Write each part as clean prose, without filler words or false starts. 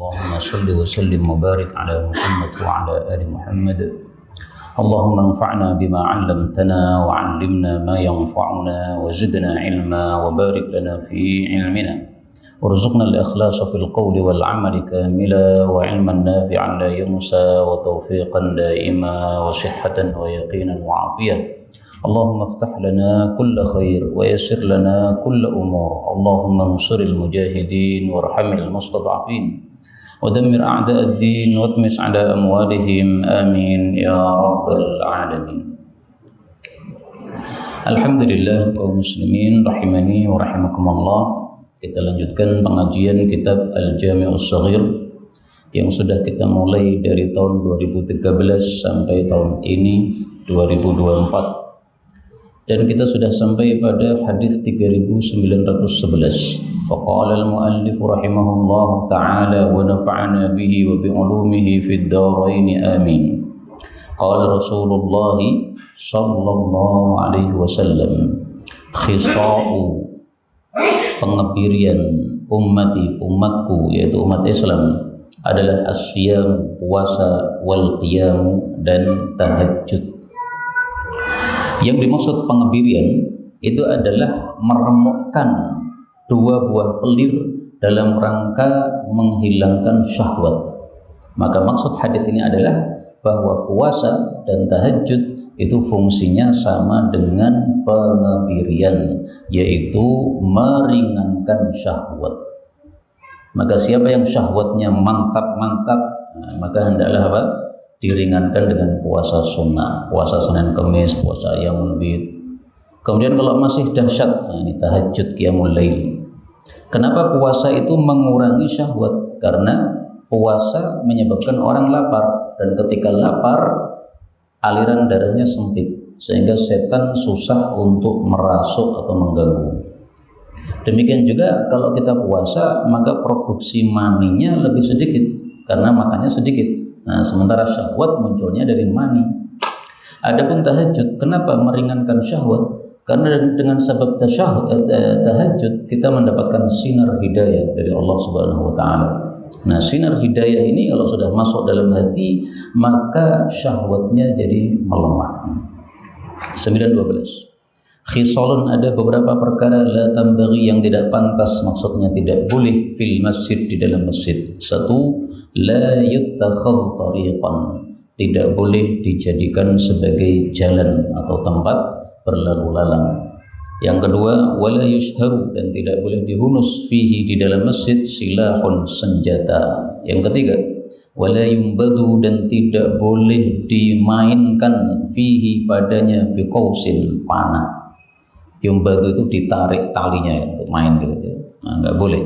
اللهم صل وسلم وبارك على محمد وعلى آل محمد. اللهم انفعنا بما علمتنا وعلمنا ما ينفعنا وزدنا علما وبارك لنا في علمنا وارزقنا الإخلاص في القول والعمل كاملا وعلما نافعا لا ينسى وتوفيقا دائما وصحة ويقينا وعافية. اللهم افتح لنا كل خير ويسر لنا كل أمور. اللهم انصر المجاهدين وارحم المستضعفين ودمر أعداء الدين واطمس على أموالهم آمين يا رب العالمين. Alhamdulillah kaum muslimin rahimani wa rahimakumullah. Kita lanjutkan pengajian kitab Al-Jami'us Shaghir yang sudah kita mulai dari tahun 2013 sampai tahun ini 2024. Dan kita sudah sampai pada hadis 3911. Faqala al-muallif rahimahullah ta'ala wa nafa'ana bihi wa bi'ulumihi fid dharain amin. Qala Rasulullah sallallahu alaihi wasallam, khisa'u, pengebirian umatku yaitu umat Islam adalah as-siyam, puasa, wal qiyam, dan tahajud. Yang dimaksud pengebirian itu adalah meremukkan dua buah pelir dalam rangka menghilangkan syahwat. Maka maksud hadis ini adalah bahwa puasa dan tahajud itu fungsinya sama dengan pengebirian, yaitu meringankan syahwat. Maka siapa yang syahwatnya mantap-mantap, maka hendaklah apa? Diringankan dengan puasa sunnah, puasa Senin Kamis, puasa Yaumul Bid. Kemudian kalau masih dahsyat, ini tahajud, qiyamul lail. Kenapa puasa itu mengurangi syahwat? Karena puasa menyebabkan orang lapar, dan ketika lapar aliran darahnya sempit sehingga setan susah untuk merasuk atau mengganggu. Demikian juga kalau kita puasa, maka produksi maninya lebih sedikit karena makannya sedikit. Nah, sementara syahwat munculnya dari mani. Adapun tahajud, kenapa meringankan syahwat? Karena dengan sebab tahajud kita mendapatkan sinar hidayah dari Allah Subhanahu wa taala. Nah, sinar hidayah ini kalau sudah masuk dalam hati, maka syahwatnya jadi melemah. 9:12. Khisalun, ada beberapa perkara la tambaghi, yang tidak pantas, maksudnya tidak boleh fil masjid, di dalam masjid. Satu, la yuttakhadh tariqan, tidak boleh dijadikan sebagai jalan atau tempat berlalu lalang. Yang kedua, wala yushharu, dan tidak boleh dihunus fihi, di dalam masjid, silahun, senjata. Yang ketiga, wala yumbadu, dan tidak boleh dimainkan fihi, padanya, biqausin, panah. Yumbadu itu ditarik talinya ya, untuk main gitu ya. Nah, enggak boleh.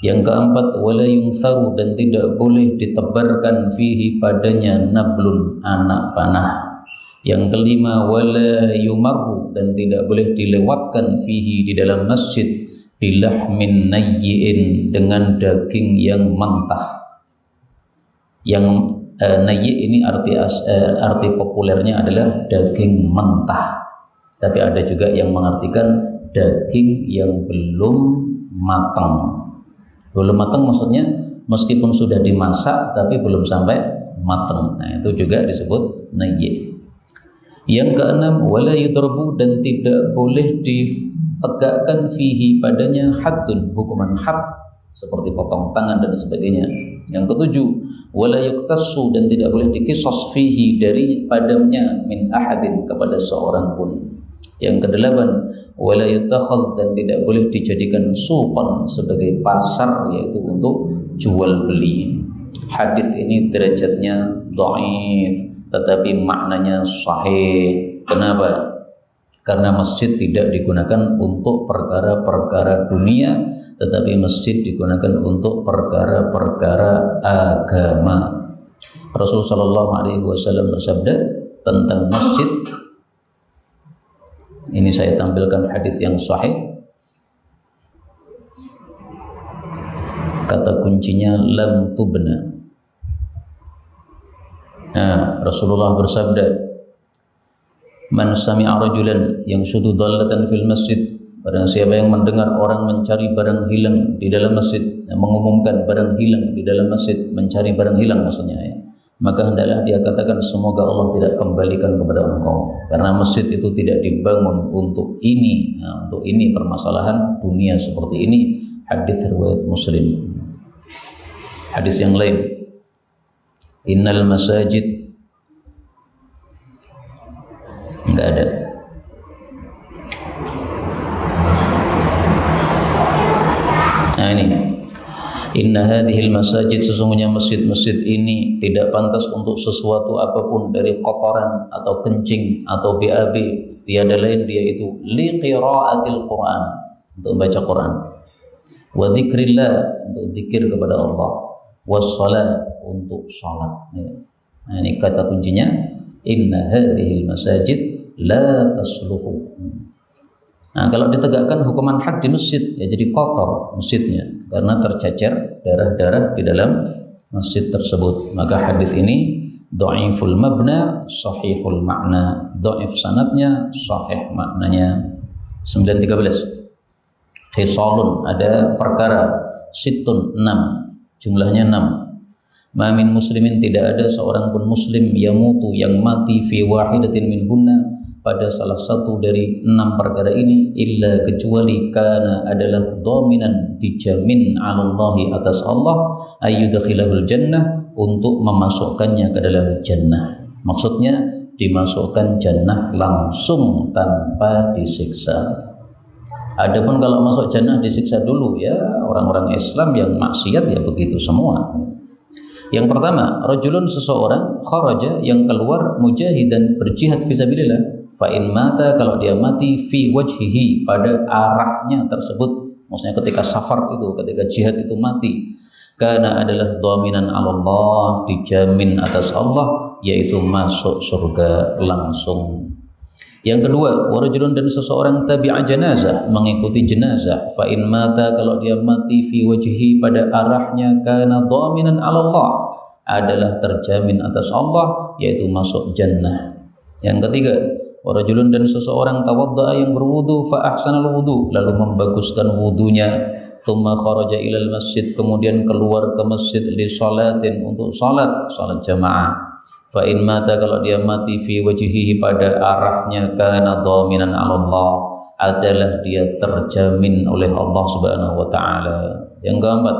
Yang keempat, wala yunsaru, dan tidak boleh ditebarkan fihi, padanya, nablun, anak panah. Yang kelima, wala yumarru, dan tidak boleh dilewatkan fihi, di dalam masjid, bilahmin nayyin, dengan daging yang mentah. Yang nayyi ini arti populernya adalah daging mentah. Tapi ada juga yang mengartikan daging yang belum matang. Belum matang maksudnya meskipun sudah dimasak tapi belum sampai matang. Nah, itu juga disebut nayyi. Yang keenam, wala yudrabu, dan tidak boleh ditegakkan fihi, padanya, haddun, hukuman had, seperti potong tangan dan sebagainya. Yang ketujuh, wala yuktassu, dan tidak boleh dikisos fihi, dari padanya, min ahadin, kepada seorang pun. Yang kedelapan, wala yutakhadh, dan tidak boleh dijadikan suqan, sebagai pasar, yaitu untuk jual beli. Hadis ini derajatnya dhaif, tetapi maknanya sahih. Kenapa? Karena masjid tidak digunakan untuk perkara-perkara dunia, tetapi masjid digunakan untuk perkara-perkara agama. Rasulullah SAW bersabda tentang masjid. Ini saya tampilkan hadis yang sahih. Kata kuncinya lam tubna. Nah, Rasulullah bersabda, man sami'a rajulan yang syudu dallatan fil masjid, Barang siapa yang mendengar orang mencari barang hilang di dalam masjid, mengumumkan barang hilang di dalam masjid, mencari barang hilang maksudnya ya, maka hendaklah dia katakan semoga Allah tidak kembalikan kepada engkau, karena masjid itu tidak dibangun untuk ini. Nah, untuk ini permasalahan dunia seperti ini. Hadis riwayat Muslim. Hadis yang lain, innal masajid, enggak ada. Nah ini, inna hadhil masajid, sesungguhnya masjid-masjid ini tidak pantas untuk sesuatu apapun dari kotoran atau kencing atau BAB, tiada lain dia itu li qiraatil Quran, untuk membaca Quran, wa dzikrillah, untuk zikir kepada Allah, wassalat, untuk salat. Nah ini kata kuncinya, inna hadhil masajid la tasluhu. Nah, kalau ditegakkan hukuman had di masjid, ya jadi kotor masjidnya karena tercecer darah-darah di dalam masjid tersebut. Maka hadis ini dhaiful mabna, sahihul makna. Dhaif sanadnya, sahih maknanya. 913. Khisalun, ada perkara, situn 6, jumlahnya 6. Ma min muslimin, tidak ada seorang pun muslim yamutu yang mati fi wahidatin minhunna, pada salah satu dari 6 perkara ini, illa kecuali kana adalah dominan, dijamin alallahi, atas Allah, ayyudkhilahul jannah, untuk memasukkannya ke dalam jannah. Maksudnya dimasukkan jannah langsung tanpa disiksa. Adapun kalau masuk jannah disiksa dulu, ya orang-orang Islam yang maksiat ya begitu semua. Yang pertama, rajulun, seseorang, kharaja, yang keluar, mujahidan, berjihad fisabilillah, fa in mata, kalau dia mati, fi wajhihi, pada arahnya tersebut, maksudnya ketika safar itu, ketika jihad itu mati, karena adalah dhaminan Allah, dijamin atas Allah, yaitu masuk surga langsung. Yang kedua, warajulun, dan seseorang tabi'a janazah, mengikuti jenazah, fa in mata, kalau dia mati, fi wajhi, pada arahnya, kana dhaminan 'ala Allah, adalah terjamin atas Allah, yaitu masuk jannah. Yang ketiga, warajulun, dan seseorang tawadda'a, yang berwudu, fa ahsanal wudu, lalu membaguskan wudunya, thumma kharaja ilal masjid, kemudian keluar ke masjid, li sholatin, untuk salat jamaah. Fa in mata, kalau dia mati, fi wajhihi, pada arahnya, kana dhaminan 'ala Allah, adalah dia terjamin oleh Allah Subhanahu wa taala. Yang keempat,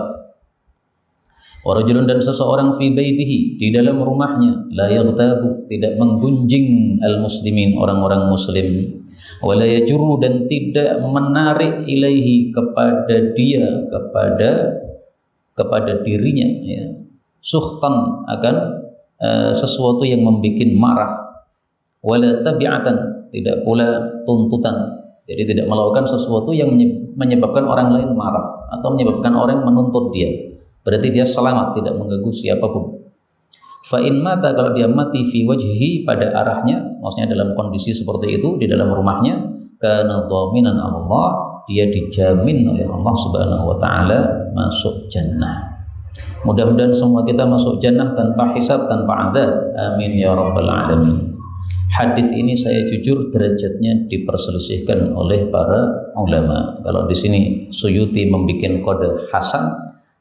warajulun, dan seseorang fi baitihi, di dalam rumahnya, la yaghtabu, tidak menggunjing al muslimin, orang-orang muslim, wala yajuru, dan tidak menarik ilaihi, kepada dia, kepada dirinya, ya, sukhtan, akan sesuatu yang membuat marah, wala tabi'atan, tidak pula tuntutan, jadi tidak melakukan sesuatu yang menyebabkan orang lain marah atau menyebabkan orang menuntut dia, berarti dia selamat, tidak mengganggu siapapun. Fa in mata, kalau dia mati, fi wajhi, pada arahnya, maksudnya dalam kondisi seperti itu di dalam rumahnya, kana dhaminan Allah, dia dijamin oleh Allah Subhanahu wa taala masuk jannah. Mudah-mudahan semua kita masuk jannah tanpa hisab, tanpa azab. Amin ya rabbal alamin. Hadis ini saya jujur derajatnya diperselisihkan oleh para ulama. Kalau di sini Suyuti membuat kode hasan,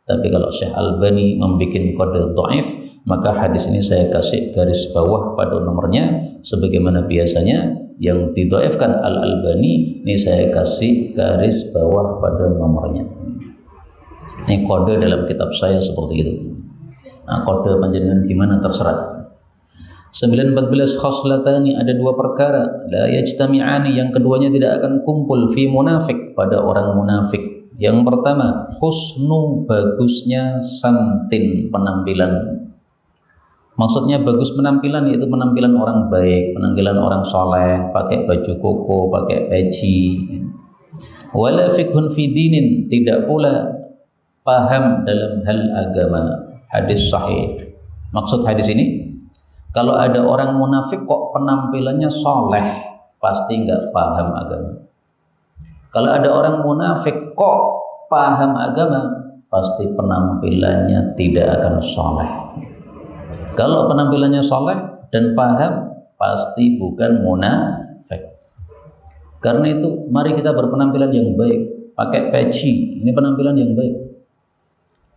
tapi kalau Syekh Albani membuat kode dhaif, maka hadis ini saya kasih garis bawah pada nomornya, sebagaimana biasanya yang didhaifkan Al-Albani, ini saya kasih garis bawah pada nomornya. Ini kode dalam kitab saya seperti itu. Nah, kode panjenengan gimana terserah. 914, khoslatani, ada 2 perkara, la yajtami'ani, yang keduanya tidak akan kumpul, fi munafik, pada orang munafik. Yang pertama, husnu, bagusnya, samtin, penampilan. Maksudnya bagus penampilan, yaitu penampilan orang baik, penampilan orang soleh, pakai baju koko, pakai peci. Wala fikhun fi dinin, tidak pula paham dalam hal agama. Hadis sahih. Maksud hadis ini, kalau ada orang munafik kok penampilannya soleh, pasti nggak paham agama. Kalau ada orang munafik kok paham agama, pasti penampilannya tidak akan soleh. Kalau penampilannya soleh dan paham, pasti bukan munafik. Karena itu mari kita berpenampilan yang baik, pakai peci, ini penampilan yang baik.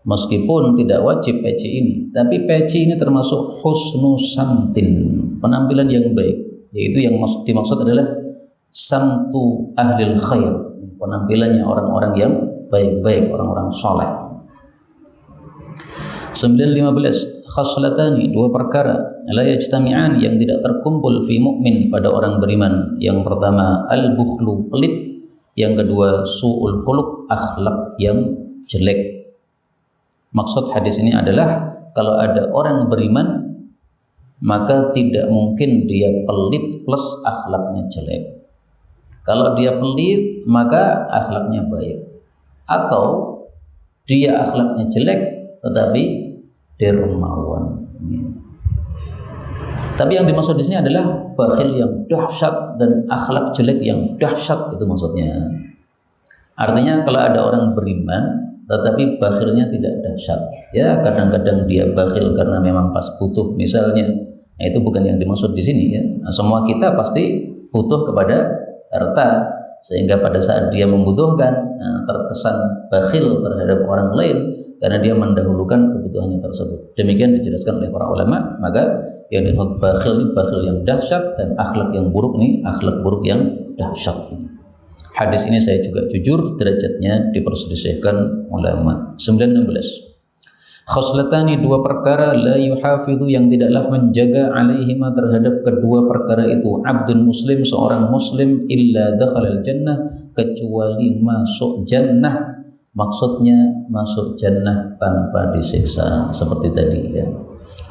Meskipun tidak wajib peci ini, tapi peci ini termasuk husnu samtin, penampilan yang baik, yaitu yang dimaksud adalah samtu ahlil khair, penampilannya orang-orang yang baik-baik, orang-orang soleh. 915 khaslatani, dua perkara la yajtami'an, yang tidak terkumpul fi mukmin, pada orang beriman. Yang pertama al-bukhlu, pelit. Yang kedua su'ul khuluq, akhlak yang jelek. Maksud hadis ini adalah kalau ada orang beriman maka tidak mungkin dia pelit plus akhlaknya jelek. Kalau dia pelit maka akhlaknya baik, atau dia akhlaknya jelek tetapi dermawan. Tapi yang dimaksud di sini adalah bakhil yang dahsyat dan akhlak jelek yang dahsyat, itu maksudnya. Artinya kalau ada orang beriman tetapi bakhilnya tidak dahsyat, ya kadang-kadang dia bakhil karena memang pas butuh misalnya, nah, itu bukan yang dimaksud di sini ya. Nah, semua kita pasti butuh kepada harta, sehingga pada saat dia membutuhkan, nah, terkesan bakhil terhadap orang lain karena dia mendahulukan kebutuhannya tersebut. Demikian dijelaskan oleh para ulama. Maka yang dimaksud bakhil ini bakhil yang dahsyat, dan akhlak yang buruk ini akhlak buruk yang dahsyat. Hadis ini saya juga jujur derajatnya diperselisihkan ulama. 916 khoslatani, dua perkara la yuhafidhu, yang tidaklah menjaga alaihima, terhadap kedua perkara itu, abdun muslim, seorang muslim, illa dakhalal jannah, kecuali masuk jannah. Maksudnya masuk jannah tanpa disiksa seperti tadi ya.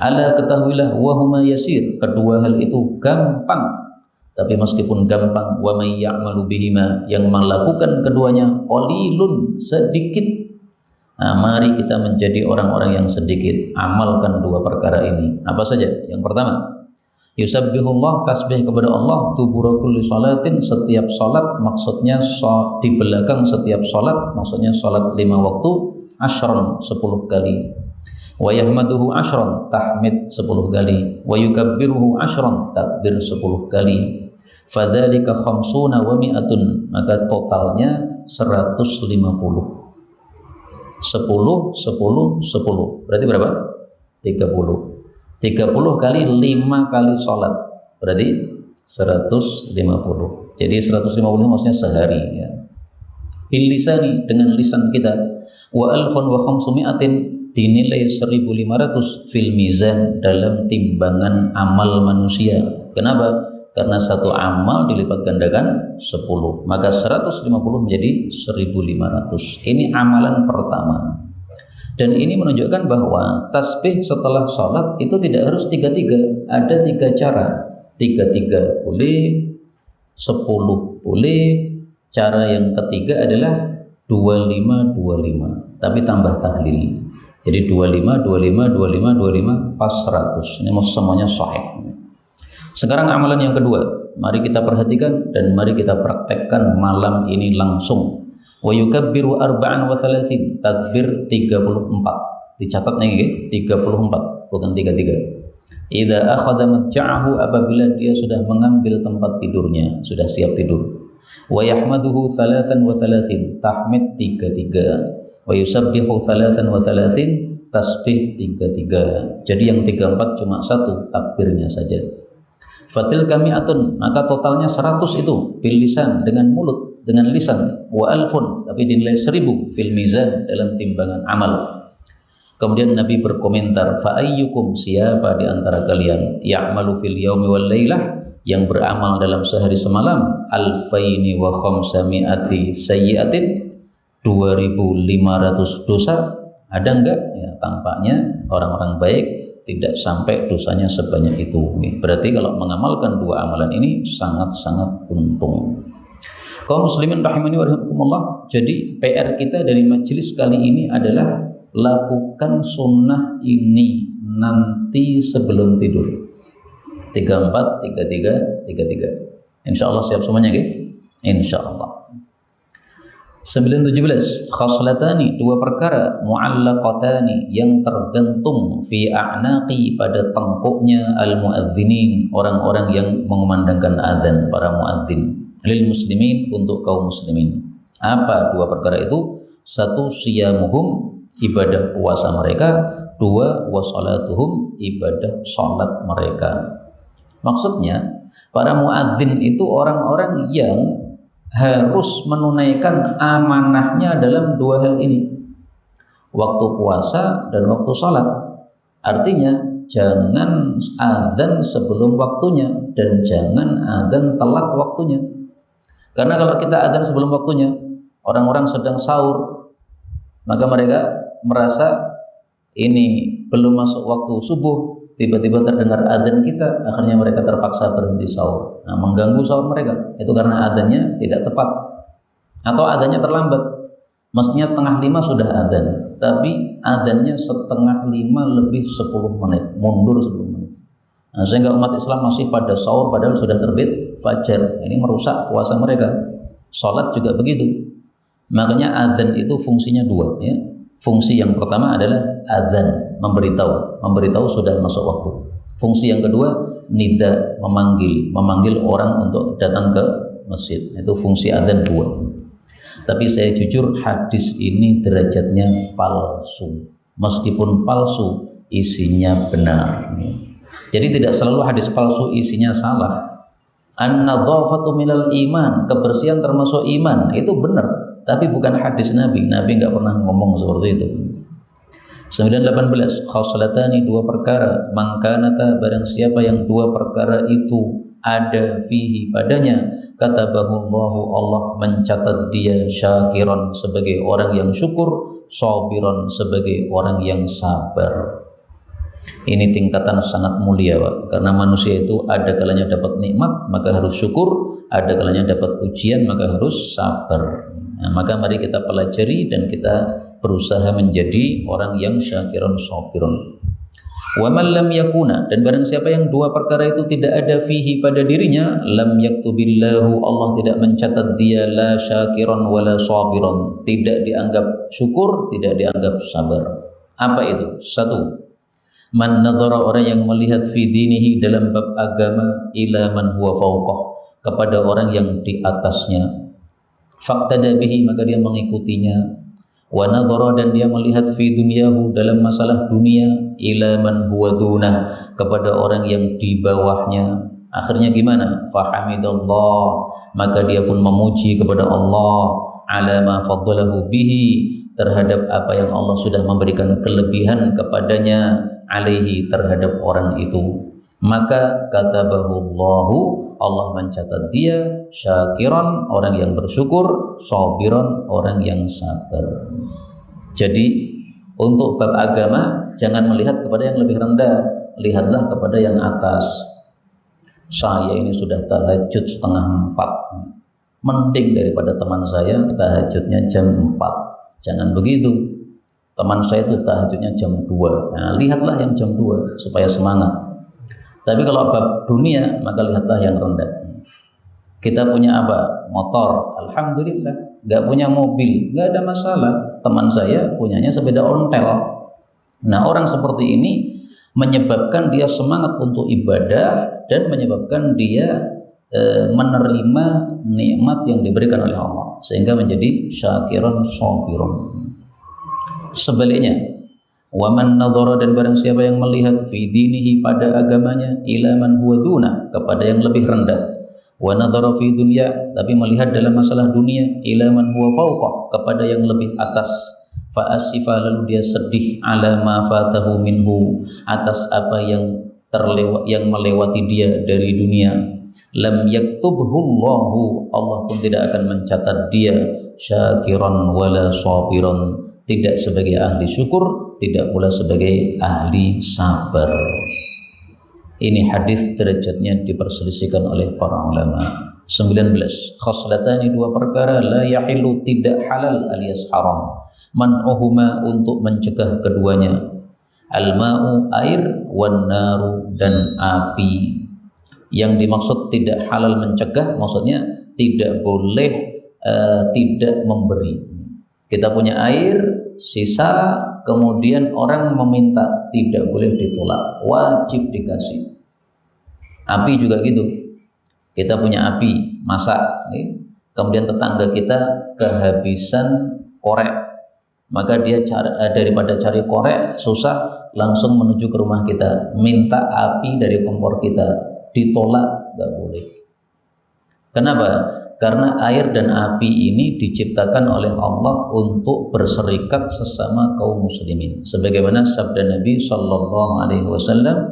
Ala, ketahuilah, wahuma yasir, kedua hal itu gampang. Tapi meskipun gampang, wa may ya'malu bihima, yang melakukan keduanya qalilun, sedikit. Nah, mari kita menjadi orang-orang yang sedikit amalkan dua perkara ini. Apa saja? Yang pertama, yusabbihullah, tasbih kepada Allah, dubura kulli salatin, setiap salat, maksudnya di belakang setiap salat, maksudnya salat 5 waktu, asyran, 10 kali. Wa yahmaduhu asyran, tahmid 10 kali. Wa yukabbiruhu asyran, takbir 10 kali. Fadzalika khamsuna wa mi'atun, maka totalnya 150. 10 berarti berapa? 30 kali 5 kali sholat berarti 150. Jadi 150 maksudnya sehari ya. Bil lisani, dengan lisan kita. Wa alfun wa khamsumi'atin, dinilai 1500 fil mizan, dalam timbangan amal manusia. Kenapa? Karena satu amal dilipat gandakan 10, maka 150 menjadi 1500. Ini amalan pertama. Dan ini menunjukkan bahwa tasbih setelah sholat itu tidak harus 3-3, ada 3 cara. 3-3 boleh, 10 boleh. Cara yang ketiga adalah 25-25, tapi tambah tahlil. Jadi 25 pas 100. Ini semuanya sahih. Sekarang amalan yang kedua, mari kita perhatikan dan mari kita praktekkan malam ini langsung. Wa yukabbiru arba'an wa thalathin, takbir 34. Dicatat nih, 34 bukan 33. Idza akhadha matja'ahu, apabila dia sudah mengambil tempat tidurnya, sudah siap tidur. Wa yahmaduhu thalathan wa thalathin, tahmid 33. Wa yusabbihu thalathan wa thalathin, tasbih 33. Jadi yang 34 cuma satu, takbirnya saja. Fatil kami'atun, maka totalnya 100 itu bil lisan, dengan mulut, dengan lisan. Wa alfun, tapi dinilai 1000 fil mizan, dalam timbangan amal. Kemudian Nabi berkomentar, fa ayyukum, siapa di antara kalian, ya'malu fil yaumi wal lailah, yang beramal dalam sehari semalam, alfaini wa khamsami'ati sayyi'atin, 2500 dosa, ada enggak? Ya, tampaknya orang-orang baik tidak sampai dosanya sebanyak itu. Berarti kalau mengamalkan dua amalan ini sangat-sangat untung. Kaum muslimin rahimani wa rahimakumullah, jadi PR kita dari majelis kali ini adalah lakukan sunnah ini nanti sebelum tidur. 34, 33. Insya Allah siap semuanya, Insya Allah. 917 khaslatani, dua perkara mu'allaqatani yang tergantung fi a'naqi, pada tengkuknya al-muadzinin, orang-orang yang mengumandangkan adzan, para muadzin, lil muslimin, untuk kaum muslimin. Apa dua perkara itu? Satu, siyamuhum, ibadah puasa mereka. Dua, wasolatuhum, ibadah salat mereka. Maksudnya para muadzin itu orang-orang yang harus menunaikan amanahnya dalam dua hal ini, waktu puasa dan waktu salat. Artinya jangan azan sebelum waktunya dan jangan azan telat waktunya. Karena kalau kita azan sebelum waktunya, orang-orang sedang sahur, maka mereka merasa ini belum masuk waktu subuh, tiba-tiba terdengar azan kita, akhirnya mereka terpaksa berhenti sahur. Nah, mengganggu sahur mereka. Itu karena azannya tidak tepat atau azannya terlambat. Mestinya 4:30 sudah azan, tapi azannya 4:30 lebih 10 menit, mundur 10 menit. Nah, sehingga umat Islam masih pada sahur padahal sudah terbit fajar. Ini merusak puasa mereka. Salat juga begitu. Makanya azan itu fungsinya dua, ya. Fungsi yang pertama adalah azan, memberitahu sudah masuk waktu. Fungsi yang kedua, nida, memanggil orang untuk datang ke masjid. Itu fungsi azan dua. Tapi saya jujur, hadis ini derajatnya palsu. Meskipun palsu, isinya benar. Jadi tidak selalu hadis palsu isinya salah. An-nadhafatu minal iman, kebersihan termasuk iman, itu benar. Tapi bukan hadis Nabi. Nabi nggak pernah ngomong seperti itu. 918 khaslatani, dua perkara, mangkanata, barang siapa yang dua perkara itu ada fihi padanya, katabahullahu, Allah mencatat dia, syakiran, sebagai orang yang syukur, sabiran, sebagai orang yang sabar. Ini tingkatan sangat mulia, Pak. Karena manusia itu ada kalanya dapat nikmat maka harus syukur, ada kalanya dapat ujian maka harus sabar. Nah, maka mari kita pelajari dan kita berusaha menjadi orang yang syakirun sabirun. Wa man lam yakuna, dan barang siapa yang dua perkara itu tidak ada fihi pada dirinya, lam yaktubillahu, Allah tidak mencatat dia la syakiran wala sabirun, tidak dianggap syukur, tidak dianggap sabar. Apa itu? Satu, man nadhara, orang yang melihat fi dinihi, dalam bab agama, ila man huwa fawqah, kepada orang yang di atasnya, faqtada bihi, maka dia mengikutinya. Wa nadhara, dan dia melihat fi dunyahu, dalam masalah dunia, ila man huwa dunah, kepada orang yang di bawahnya. Akhirnya gimana? Fahamidallah, maka dia pun memuji kepada Allah, ala ma faddalahu bihi, terhadap apa yang Allah sudah memberikan kelebihan kepadanya, alaihi, terhadap orang itu. Maka katabahullahu, Allah mencatat dia, syakiran, orang yang bersyukur, sabiran, orang yang sabar. Jadi untuk bab agama jangan melihat kepada yang lebih rendah, lihatlah kepada yang atas. Saya ini sudah tahajud 3:30, mending daripada teman saya tahajudnya jam 4. Jangan begitu. Teman saya itu tahajudnya jam 2. Nah, lihatlah yang jam 2 supaya semangat. Tapi kalau bab dunia, maka lihatlah yang rendah. Kita punya apa? Motor, alhamdulillah. Nggak punya mobil, nggak ada masalah. Teman saya punyanya sepeda ontel. Nah, orang seperti ini menyebabkan dia semangat untuk ibadah dan menyebabkan dia menerima nikmat yang diberikan oleh Allah, sehingga menjadi syakiran sabirun. Sebaliknya, wa man nadhara, dan barang siapa yang melihat fi dinihi, pada agamanya, ila man huwa duna, kepada yang lebih rendah. Wa nadhara fi dunya, tapi melihat dalam masalah dunia, ila man huwa fawqah, kepada yang lebih atas. Fa asifa, lalu dia sedih, ala ma fatahu minhu, atas apa yang melewati dia dari dunia. Lam yaktubhullahu, Allah pun tidak akan mencatat dia syakiran wala sabiran, tidak sebagai ahli syukur, tidak pula sebagai ahli sabar. Ini hadis derajatnya diperselisihkan oleh para ulama. 19 khaslatani, dua perkara, la yahilu, tidak halal alias haram, man'uhuma, untuk mencegah keduanya, al-ma'u, air, wan naru, dan api. Yang dimaksud tidak halal mencegah, maksudnya tidak boleh tidak memberi. Kita punya air sisa, kemudian orang meminta, tidak boleh ditolak, wajib dikasih. Api juga gitu. Kita punya api, masak, kemudian tetangga kita kehabisan korek, maka dia daripada cari korek susah, langsung menuju ke rumah kita, minta api dari kompor kita, ditolak, nggak boleh. Kenapa? Karena air dan api ini diciptakan oleh Allah untuk berserikat sesama kaum muslimin. Sebagaimana sabda Nabi Sallallahu Alaihi Wasallam,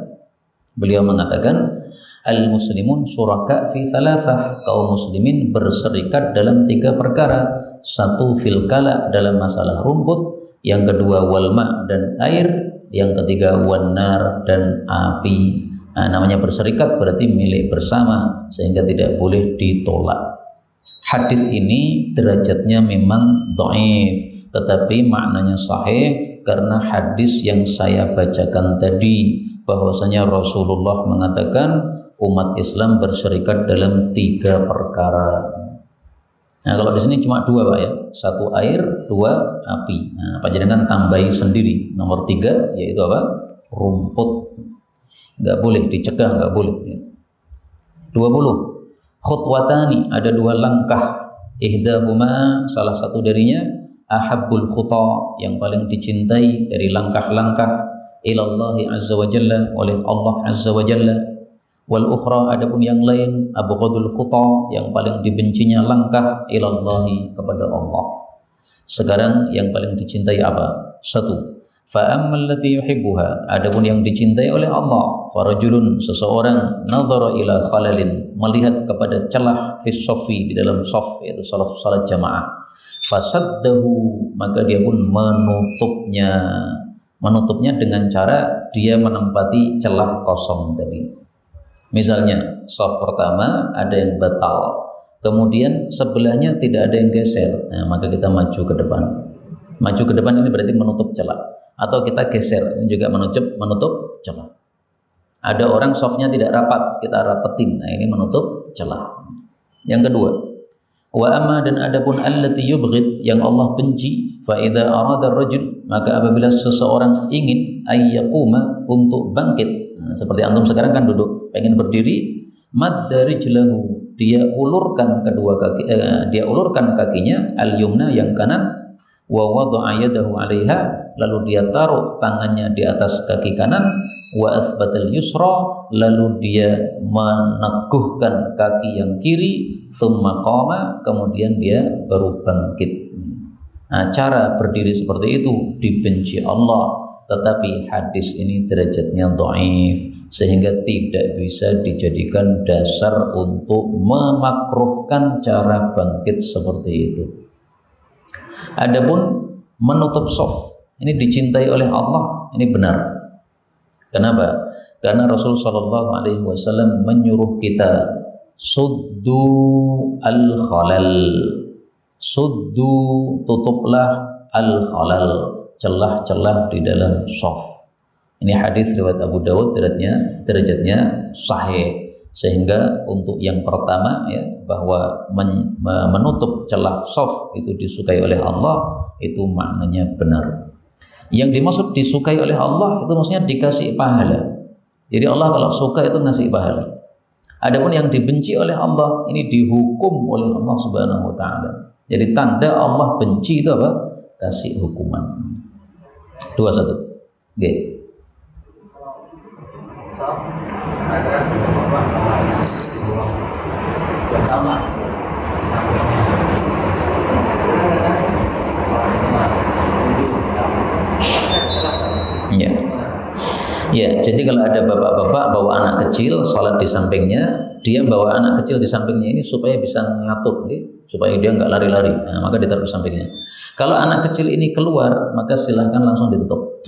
beliau mengatakan, al-muslimun syuraka fi thalathah, kaum muslimin berserikat dalam 3 perkara. 1 fil kala, dalam masalah rumput, yang kedua wal ma, dan air, yang ketiga wan nar, dan api. Namanya berserikat berarti milik bersama, sehingga tidak boleh ditolak. Hadis ini derajatnya memang dhaif, tetapi maknanya sahih karena hadis yang saya bacakan tadi, bahwasanya Rasulullah mengatakan umat Islam berserikat dalam 3 perkara. Nah, kalau di sini cuma 2 Pak ya, 1 air, 2 api. Nah, panjenengan tambahi sendiri nomor 3, yaitu apa? Rumput. Nggak boleh dicegah, nggak boleh. 20. Khutwatani, ada 2 langkah. Ihdahuma, salah satu darinya, ahabbul khuta, yang paling dicintai dari langkah-langkah, ilallahi azza wa jalla, oleh Allah azza wa jalla. Wal ukhra, adapun yang lain, abghadul khuta, yang paling dibencinya langkah, ilallahi, kepada Allah. Sekarang yang paling dicintai apa? 1. Fa ammal lati yuhibbuha, adapun yang dicintai oleh Allah, farajulun, seseorang, nadhara ila khalalin, melihat kepada celah fis saffi, di dalam shaf, yaitu salat jamaah, fasaddahu, maka dia pun menutupnya dengan cara dia menempati celah kosong tadi. Misalnya shaf pertama ada yang batal, kemudian sebelahnya tidak ada yang geser, nah, maka kita maju ke depan. Maju ke depan ini berarti menutup celah. Atau kita geser, ini juga menutup celah. Ada orang softnya tidak rapat, kita rapetin, nah ini menutup celah. Yang kedua, wa amma, dan adapun allati yubghid, yang Allah benci, fa idza arada ar-rajul, maka apabila seseorang ingin ayyaquma, untuk bangkit, nah, seperti antum sekarang kan duduk, pengen berdiri, madda rijlahu, dia ulurkan kakinya, al-yumna, yang kanan, wa wada'a yadahu 'alaiha, lalu dia taruh tangannya di atas kaki kanan, wa athbatal yusra, lalu dia meneguhkan kaki yang kiri, thumma qama, kemudian dia baru bangkit. Nah, cara berdiri seperti itu dibenci Allah, tetapi hadis ini derajatnya dhaif, sehingga tidak bisa dijadikan dasar untuk memakruhkan cara bangkit seperti itu. Adapun menutup shaf, ini dicintai oleh Allah, ini benar. Kenapa? Karena Rasul Shallallahu Alaihi Wasallam menyuruh kita suddu al-khalal, suddu, tutuplah al-khalal, celah-celah di dalam shaf. Ini hadis riwayat Abu Dawud, derajatnya sahih. Sehingga untuk yang pertama ya, bahwa menutup celah shaf itu disukai oleh Allah, itu maknanya benar. Yang dimaksud disukai oleh Allah itu maksudnya dikasih pahala. Jadi Allah kalau suka itu ngasih pahala. Adapun yang dibenci oleh Allah ini dihukum oleh Allah Subhanahu wa taala. Jadi tanda Allah benci itu apa? Kasih hukuman. 21. Oke. Pertama ya, jadi kalau ada bapak-bapak bawa anak kecil sholat di sampingnya, dia bawa anak kecil di sampingnya ini supaya bisa ngatur, supaya dia nggak lari-lari, nah, maka ditaruh di sampingnya. Kalau anak kecil ini keluar, maka silahkan langsung ditutup.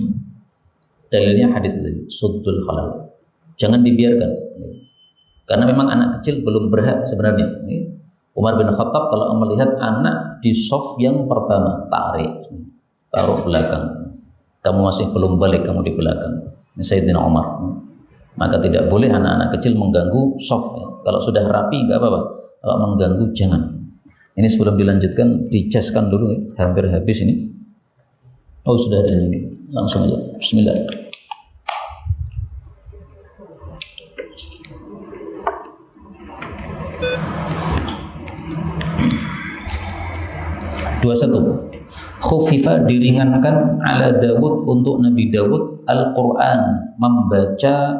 Dalilnya hadis tadi, suddul khalal, jangan dibiarkan, karena memang anak kecil belum berhak sebenarnya. Umar bin Khattab kalau melihat anak di shaf yang pertama, taruh belakang, kamu masih belum balik, kamu di belakang. Sayyidina Umar. Maka tidak boleh anak-anak kecil mengganggu shaf. Kalau sudah rapi nggak apa-apa. Kalau mengganggu jangan. Ini sebelum dilanjutkan dicaskan dulu ya. Hampir habis ini. Oh sudah ada ini. Langsung aja. Bismillah. Dua satu. Khufifa diringankan ala Dawud untuk Nabi Dawud Al-Quran, membaca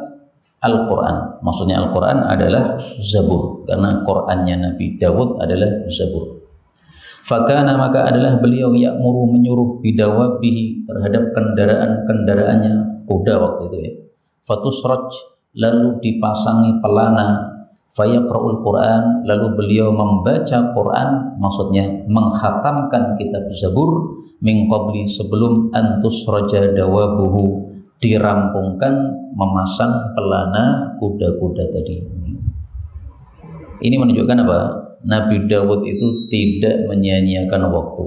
Al-Quran. Maksudnya Al-Quran adalah Zabur, karena Qurannya Nabi Dawud adalah Zabur. Fakana maka adalah beliau ya'muru menyuruh bidawabihi terhadap kendaraan-kendaraannya, kuda waktu itu ya. Fatusraj lalu dipasangi pelana, fayaqra'ul Quran lalu beliau membaca Quran, maksudnya menghatamkan kitab Zabur min qabli sebelum antusraja dawabuhu dirampungkan memasang pelana kuda-kuda tadi. Ini menunjukkan apa? Nabi Dawud itu tidak menyia-nyiakan waktu.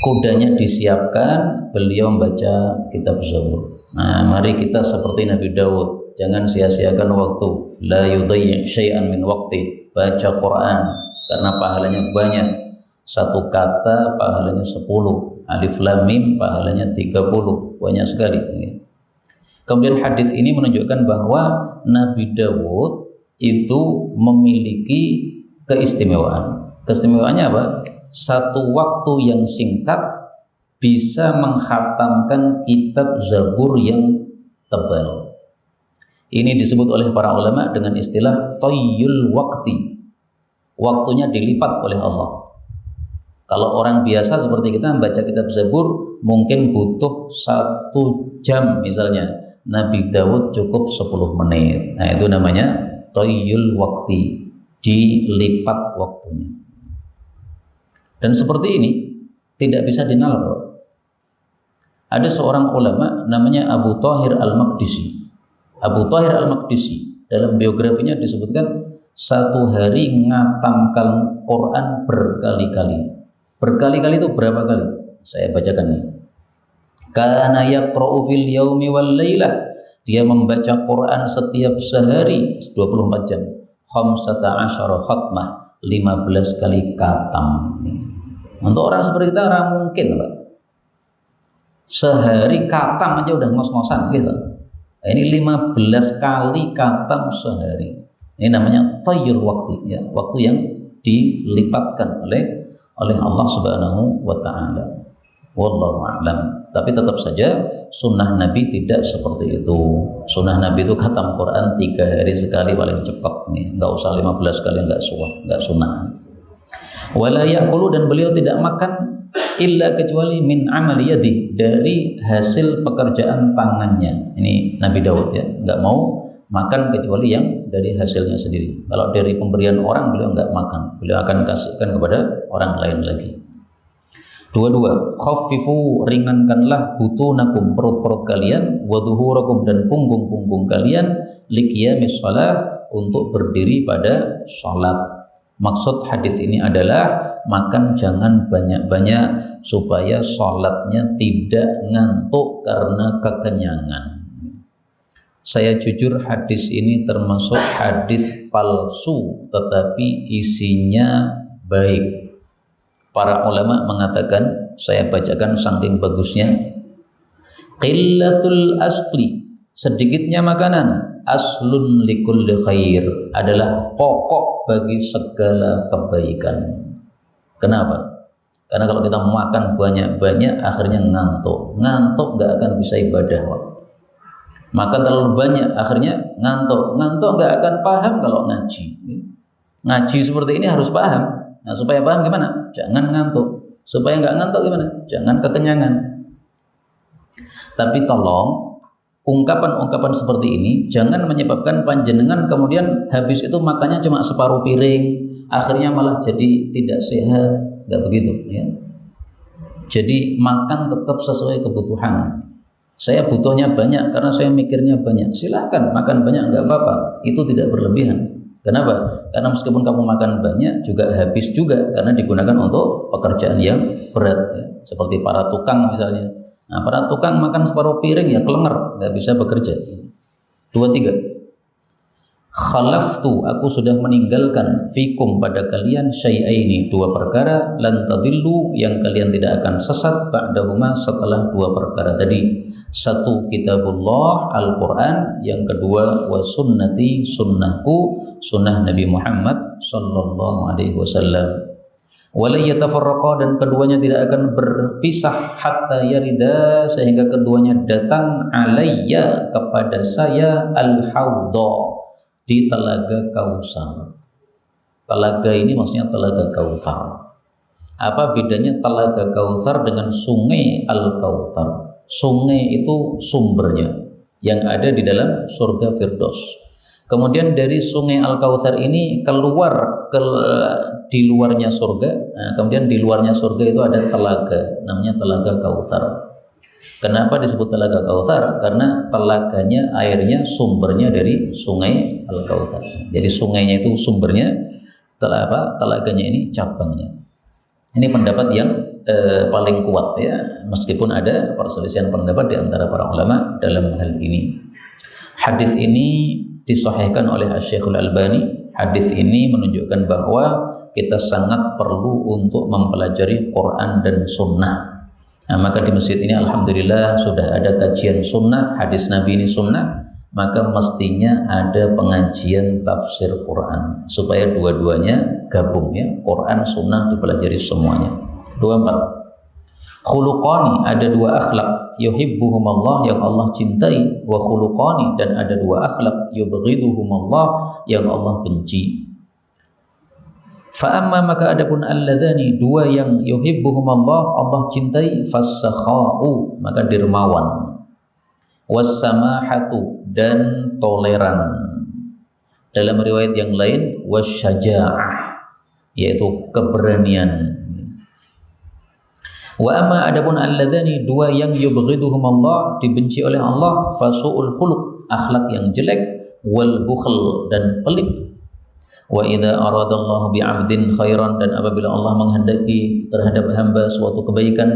Kudanya disiapkan, beliau membaca kitab Zabur. Nah, mari kita seperti Nabi Dawud, jangan sia-siakan waktu. La yudayyi' syai'an min waqti. Baca Quran karena pahalanya banyak. Satu kata pahalanya 10, alif lam mim pahalanya 30, banyak sekali. Kemudian hadis ini menunjukkan bahwa Nabi Dawud itu memiliki keistimewaan. Keistimewaannya apa? Satu waktu yang singkat bisa menghatamkan kitab Zabur yang tebal. Ini disebut oleh para ulama dengan istilah toyul wakti. Waktunya dilipat oleh Allah. Kalau orang biasa seperti kita membaca kitab Zabur mungkin butuh 1 jam misalnya. Nabi Dawud cukup 10 menit. Nah itu namanya toyul wakti, dilipat waktunya. Dan seperti ini tidak bisa dinalar. Ada seorang ulama namanya Abu Thahir Al-Maqdisi. Abu Thahir Al-Maqdisi dalam biografinya disebutkan 1 hari ngatamkan Quran berkali-kali. Berkali-kali itu berapa kali? Saya bacakan nih. Kana yaqra'u fil yaumi wal lailah. Dia membaca Quran setiap sehari 24 jam. 15 khatmah, 15 kali khatam. Untuk orang seperti kita orang mungkin, Pak. Sehari khatam aja udah ngos-ngosan gitu. Ini 15 kali khatam sehari. Ini namanya thayyul waktu ya, waktu yang dilipatkan oleh Allah Subhanahu wa taala. Wallahu a'lam. Tapi tetap saja sunnah Nabi tidak seperti itu. Sunnah Nabi itu khatam Quran 3 hari sekali paling cepat nih. Enggak usah 15 kali, enggak sunnah. Wala ya'kulu dan beliau tidak makan illa kecuali min amali yadi, dari hasil pekerjaan tangannya. Ini Nabi Daud ya, enggak mau makan kecuali yang dari hasilnya sendiri. Kalau dari pemberian orang beliau enggak makan. Beliau akan kasihkan kepada orang lain lagi. Dua-dua, khaffifu ringankanlah butunakum perut-perut kalian, wa dhuhurakum dan punggung-punggung kalian, liqiyamis shalah untuk berdiri pada salat. Maksud hadis ini adalah makan jangan banyak-banyak supaya salatnya tidak ngantuk karena kekenyangan. Saya jujur hadis ini termasuk hadis palsu tetapi isinya baik. Para ulama mengatakan, saya bacakan saking bagusnya, qillatul asli, sedikitnya makanan, aslun likulli khair, adalah pokok bagi segala kebaikan. Kenapa? Karena kalau kita makan banyak-banyak akhirnya ngantuk nggak akan bisa ibadah. Makan terlalu banyak akhirnya ngantuk nggak akan paham kalau ngaji. Ngaji seperti ini harus paham. Nah supaya paham gimana? Jangan ngantuk. Supaya nggak ngantuk gimana? Jangan kekenyangan. Tapi tolong ungkapan-ungkapan seperti ini jangan menyebabkan panjenengan kemudian habis itu makannya cuma separuh piring, akhirnya malah jadi tidak sehat. Nggak begitu ya. Jadi makan tetap sesuai kebutuhan. Saya butuhnya banyak karena saya mikirnya banyak. Silahkan makan banyak nggak apa-apa. Itu tidak berlebihan. Kenapa? Karena meskipun kamu makan banyak juga habis juga karena digunakan untuk pekerjaan yang berat ya. Seperti para tukang misalnya. Nah, para tukang makan separuh piring ya kelenger, nggak bisa bekerja. 2, 3. khalaftu, aku sudah meninggalkan fikum pada kalian syai'aini, dua perkara, lan tadillu, yang kalian tidak akan sesat ba'dahuma, setelah dua perkara tadi. Satu, kitabullah Al-Quran, yang kedua wa sunnati, sunnahku, sunnah Nabi Muhammad sallallahu alaihi wasallam. Wala yatafarraqa, dan keduanya tidak akan berpisah, hatta yarida, sehingga keduanya datang, alayya, kepada saya, al-haudha, di telaga Kautsar. Telaga ini maksudnya telaga Kautsar. Apa bedanya telaga Kautsar dengan sungai Al-Kautsar? Sungai itu sumbernya yang ada di dalam surga Firdaus. Kemudian dari sungai Al-Kautsar ini keluar di luarnya surga. Nah, kemudian di luarnya surga itu ada telaga, namanya telaga Kautsar. Kenapa disebut telaga Kautsar? Karena telaganya, airnya, sumbernya dari sungai Al-Kautsar. Jadi sungainya itu sumbernya, telaganya ini cabangnya. Ini pendapat yang paling kuat ya, meskipun ada perselisihan pendapat di antara para ulama dalam hal ini. Hadis ini disahihkan oleh Syekhul Albani. Hadis ini menunjukkan bahwa kita sangat perlu untuk mempelajari Quran dan Sunnah. Nah, maka di masjid ini alhamdulillah sudah ada kajian Sunnah, hadis Nabi ini Sunnah, maka mestinya ada pengajian tafsir Quran supaya dua-duanya gabung ya, Quran Sunnah dipelajari semuanya. 24. Khuluqani, ada dua akhlak, yuhibbuhumallah, yang Allah cintai, wa khuluqani, dan ada dua akhlak, yubghiduhumallah, yang Allah benci. Fa amma, maka adapun alladzani, dua yang yuhibbuhumallah, Allah cintai, fassakha'u, maka dermawan, wassamahatu, dan toleran. Dalam riwayat yang lain, wasyaja'ah, yaitu keberanian. Wa amma, adapun alladzani, dua yang yubghiduhum Allah, dibenci oleh Allah, fasu'ul khuluq, akhlak yang jelek, wal bukhl, dan pelit. Wa idza aradallahu bi'abdin khairan, dan apabila Allah menghendaki terhadap hamba suatu kebaikan,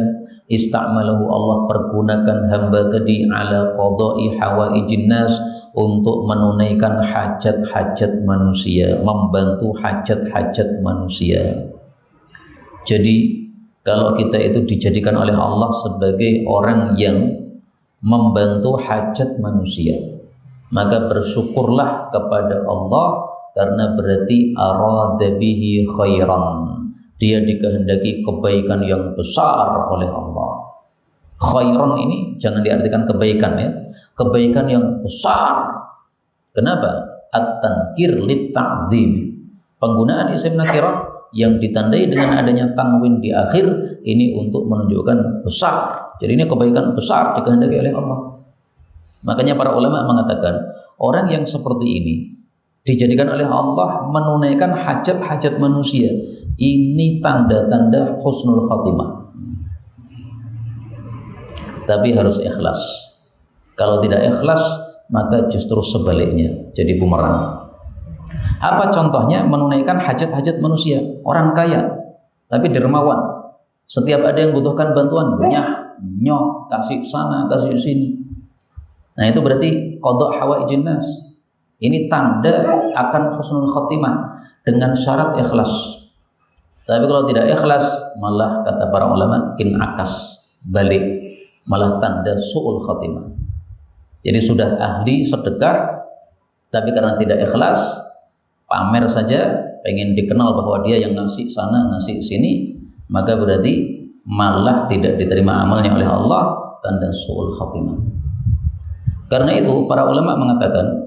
ista'malahu, Allah pergunakan hamba tadi ala qada'i hawaijin nas, untuk menunaikan hajat-hajat manusia, membantu hajat-hajat manusia. Jadi kalau kita itu dijadikan oleh Allah sebagai orang yang membantu hajat manusia, maka bersyukurlah kepada Allah, karena berarti arada bihi khairan, dia dikehendaki kebaikan yang besar oleh Allah. Khairan ini jangan diartikan kebaikan ya, kebaikan yang besar. Kenapa? At-tankir lit-ta'zim, penggunaan isim nakirah yang ditandai dengan adanya tanwin di akhir ini untuk menunjukkan besar. Jadi ini kebaikan besar dikehendaki oleh Allah. Makanya para ulama mengatakan orang yang seperti ini dijadikan oleh Allah menunaikan hajat-hajat manusia, ini tanda-tanda husnul khatimah. Tapi harus ikhlas. Kalau tidak ikhlas, maka justru sebaliknya jadi bumerang. Apa contohnya? Menunaikan hajat-hajat manusia. Orang kaya tapi dermawan, setiap ada yang butuhkan bantuan, nyoh, kasih sana, kasih sini. Nah itu berarti qada hawaijin nas. Ini tanda akan husnul khotimah dengan syarat ikhlas. Tapi kalau tidak ikhlas, malah kata para ulama inakas, balik, malah tanda su'ul khotimah. Jadi sudah ahli sedekah, tapi karena tidak ikhlas, pamer saja, pengen dikenal bahwa dia yang ngasih sana, ngasih sini, maka berarti malah tidak diterima amalnya oleh Allah, tanda su'ul khatimah. Karena itu para ulama mengatakan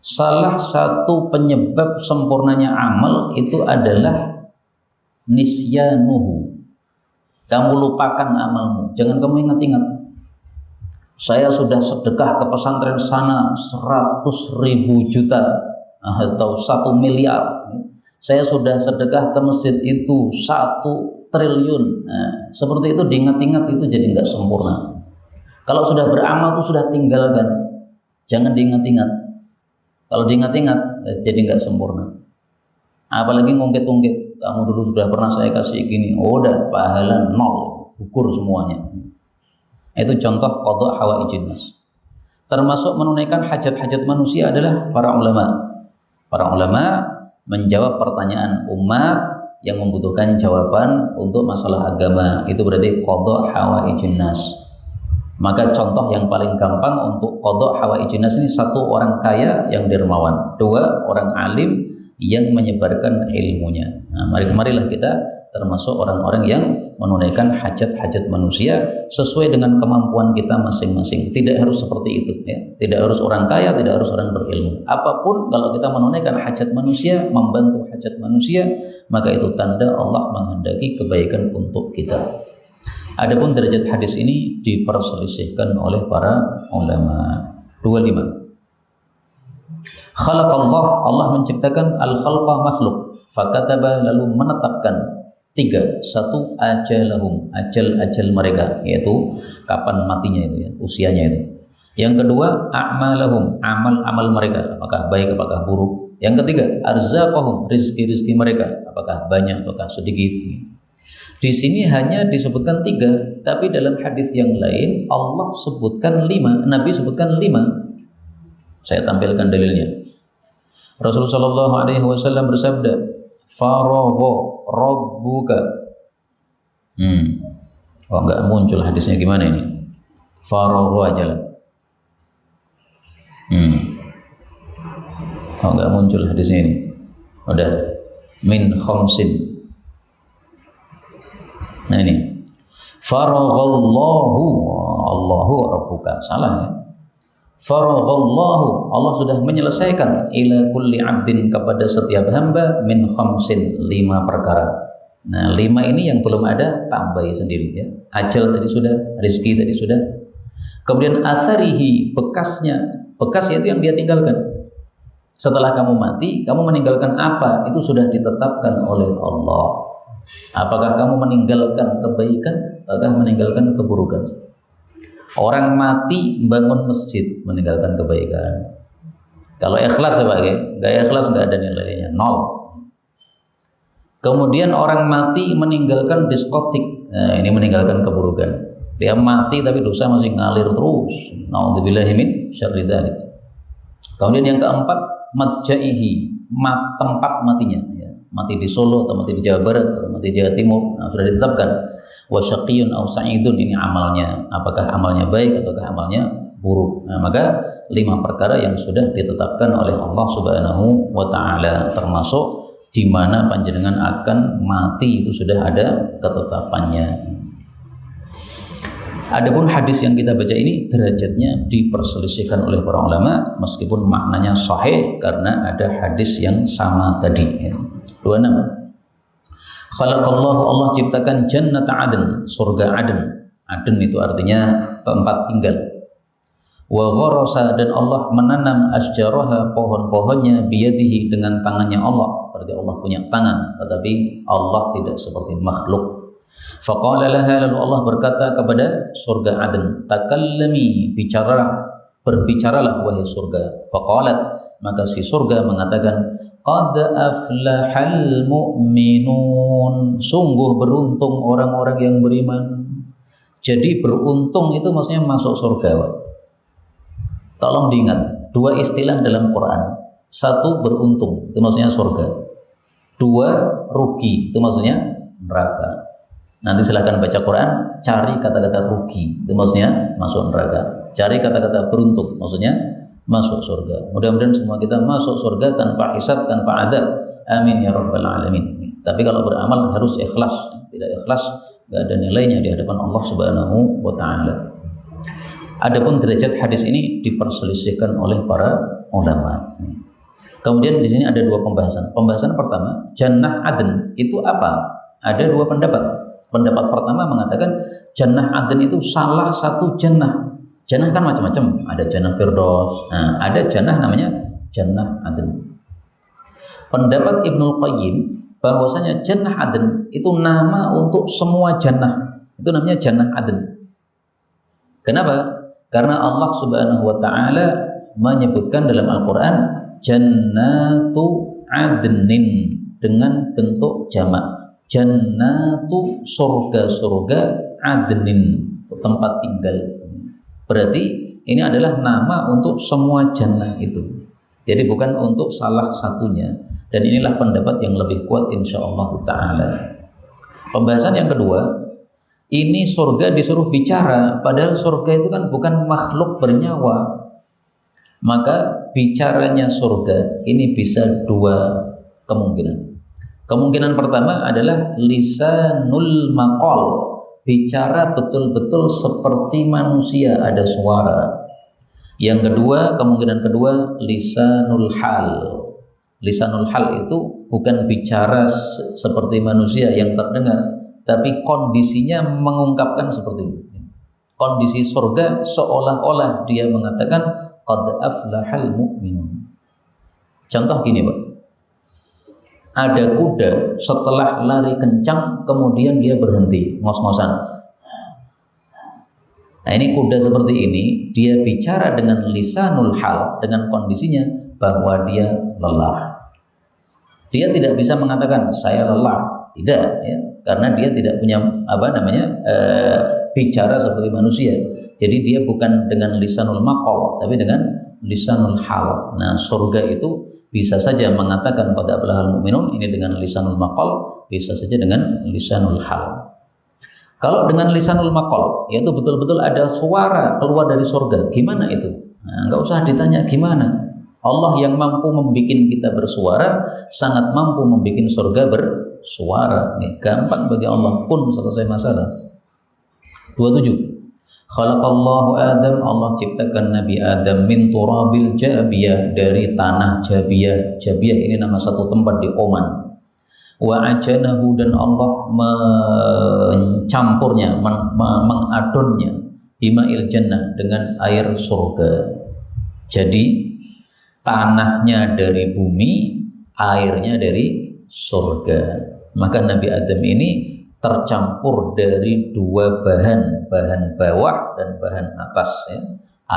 salah satu penyebab sempurnanya amal itu adalah nisyanuhu. Kamu lupakan amalmu, jangan kamu ingat-ingat. Saya sudah sedekah ke pesantren sana 100.000 juta atau 1 miliar. Saya sudah sedekah ke masjid itu 1 triliun. Nah, seperti itu diingat-ingat itu jadi nggak sempurna. Kalau sudah beramal itu sudah tinggalkan, jangan diingat-ingat. Kalau diingat-ingat jadi nggak sempurna. Apalagi ngungkit-ngungkit, kamu dulu sudah pernah saya kasih gini, udah pahala 0, ukur semuanya. Itu contoh qada hawaijin nas. Termasuk menunaikan hajat-hajat manusia adalah para ulama Para ulama menjawab pertanyaan umat yang membutuhkan jawaban untuk masalah agama. Itu berarti qadha hawaijin nas. Maka contoh yang paling gampang untuk qadha hawaijin nas ini, satu, orang kaya yang dermawan, dua, orang alim yang menyebarkan ilmunya. Nah, marilah kita termasuk orang-orang yang menunaikan hajat-hajat manusia sesuai dengan kemampuan kita masing-masing. Tidak harus seperti itu, ya. Tidak harus orang kaya, tidak harus orang berilmu. Apapun, kalau kita menunaikan hajat manusia, membantu hajat manusia, maka itu tanda Allah menghendaki kebaikan untuk kita. Adapun derajat hadis ini diperselisihkan oleh para ulama. 25. Khalaqallah, Allah menciptakan, al-khalqa makhluk, fakataba, lalu menetapkan. 3. 1. Ajalahum, ajal mereka, yaitu kapan matinya itu, ya, usianya itu. Yang kedua, a'malahum, amal mereka, apakah baik apakah buruk. Yang ketiga, arzaqahum, rizki mereka, apakah banyak apakah sedikit. Di sini hanya disebutkan 3, tapi dalam hadis yang lain Allah sebutkan 5, Nabi sebutkan 5. Saya tampilkan dalilnya. Rasulullah Shallallahu Alaihi Wasallam bersabda, "Faragha rabbuka." Oh, enggak muncul hadisnya, gimana ini? Faragha aja lah. Oh, enggak muncul hadisnya ini. Udah min khamsin. Nah ini faraghallahu, Allahu rabbuka, salah ya. Faraghallahu, Allah sudah menyelesaikan, ila kulli abdin, kepada setiap hamba, min khamsin, 5 perkara. Nah 5 ini yang belum ada, tambahi sendiri ya. Ajal tadi sudah, rizki tadi sudah. Kemudian atharihi, bekasnya, bekas yaitu yang dia tinggalkan. Setelah kamu mati, kamu meninggalkan apa? Itu sudah ditetapkan oleh Allah. Apakah kamu meninggalkan kebaikan ataukah meninggalkan keburukan? Orang mati bangun masjid, meninggalkan kebaikan. Kalau ikhlas sebagai, nggak ikhlas nggak ada nilainya, 0. Kemudian orang mati meninggalkan diskotik, nah, ini meninggalkan keburukan. Dia mati tapi dosa masih ngalir terus. Nauzubillahi min syarri dzalik. Kemudian yang keempat, madjaihi, tempat matinya, ya. Mati di Solo atau mati di Jawa Barat atau mati di Jawa Timur, nah, sudah ditetapkan. Wa syaqiyyun aw sa'idun, ini amalnya, apakah amalnya baik ataukah amalnya buruk. Nah, maka 5 perkara yang sudah ditetapkan oleh Allah Subhanahu wa taala, termasuk di mana panjenengan akan mati itu sudah ada ketetapannya. Adapun hadis yang kita baca ini derajatnya diperselisihkan oleh para ulama, meskipun maknanya sahih karena ada hadis yang sama tadi, ya. 26. Khalaqallahu, Allah ciptakan jannata adn, surga Aden. Aden itu artinya tempat tinggal. Wa gharasa, dan Allah menanam asjaraha, pohon-pohonnya, biyadihi, dengan tangannya Allah. Berarti Allah punya tangan, tetapi Allah tidak seperti makhluk. Faqala laha, lalu Allah berkata kepada surga Aden, takallami, berbicaralah wahai surga. Faqalat, maka si surga mengatakan, qad aflahal mu'minun, sungguh beruntung orang-orang yang beriman. Jadi beruntung itu maksudnya masuk surga, Pak. Tolong diingat, 2 istilah dalam Quran. 1 beruntung, itu maksudnya surga. 2 rugi, itu maksudnya neraka. Nanti silahkan baca Quran, cari kata-kata rugi, itu maksudnya masuk neraka. Cari kata-kata beruntung, maksudnya masuk surga. Mudah-mudahan semua kita masuk surga tanpa hisab, tanpa adab. Amin ya rabbal alamin. Tapi kalau beramal harus ikhlas. Tidak ikhlas, gak ada nilainya di hadapan Allah Subhanahu wa taala. Adapun derajat hadis ini diperselisihkan oleh para ulama. Kemudian di sini ada 2 pembahasan. Pembahasan pertama, jannah Aden itu apa? Ada 2 pendapat. Pendapat pertama mengatakan jannah Aden itu salah satu jannah. Jannah kan macam-macam, ada jannah Firdaus, nah, ada jannah namanya jannah Aden. Pendapat Ibnul Qayyim bahwasanya jannah Aden itu nama untuk semua jannah. Itu namanya jannah Aden. Kenapa? Karena Allah Subhanahu wa taala menyebutkan dalam Al-Qur'an jannatu adnin dengan bentuk jamak. Jannatu, surga-surga, adnin, tempat tinggal. Berarti ini adalah nama untuk semua jannah itu. Jadi bukan untuk salah satunya. Dan inilah pendapat yang lebih kuat insyaallah ta'ala. Pembahasan yang kedua, ini surga disuruh bicara, padahal surga itu kan bukan makhluk bernyawa. Maka bicaranya surga ini bisa dua kemungkinan. Kemungkinan pertama adalah lisanul maqal, bicara betul-betul seperti manusia, ada suara. Yang kedua, kemungkinan kedua, lisanul hal. Lisanul hal itu bukan bicara seperti manusia yang terdengar, tapi kondisinya mengungkapkan seperti itu. Kondisi surga seolah-olah dia mengatakan qad aflahal mu'minun. Contoh gini, Pak. Ada kuda setelah lari kencang kemudian dia berhenti, ngos-ngosan. Nah, ini kuda seperti ini, dia bicara dengan lisanul hal, dengan kondisinya bahwa dia lelah. Dia tidak bisa mengatakan saya lelah, tidak, ya, karena dia tidak punya bicara seperti manusia. Jadi dia bukan dengan lisanul maqal, tapi dengan lisanul hal. Nah, surga itu bisa saja mengatakan pada ablahal mu'minun ini dengan lisanul maqal, bisa saja dengan lisanul hal. Kalau dengan lisanul maqal, yaitu betul-betul ada suara keluar dari surga, gimana itu? Nah, nggak usah ditanya gimana. Allah yang mampu membuat kita bersuara, sangat mampu membuat surga bersuara. Nih, gampang bagi Allah, pun selesai masalah. 27. Khalaqallahu Adam, Allah ciptakan Nabi Adam min turabil Jabiyah, dari tanah Jabiyah. Jabiyah ini nama satu tempat di Oman. Wa ajanahu, dan Allah mencampurnya, mengadonnya bima'il jannah, dengan air surga. Jadi tanahnya dari bumi, airnya dari surga. Maka Nabi Adam ini tercampur dari dua bahan bawah dan bahan atas, ya.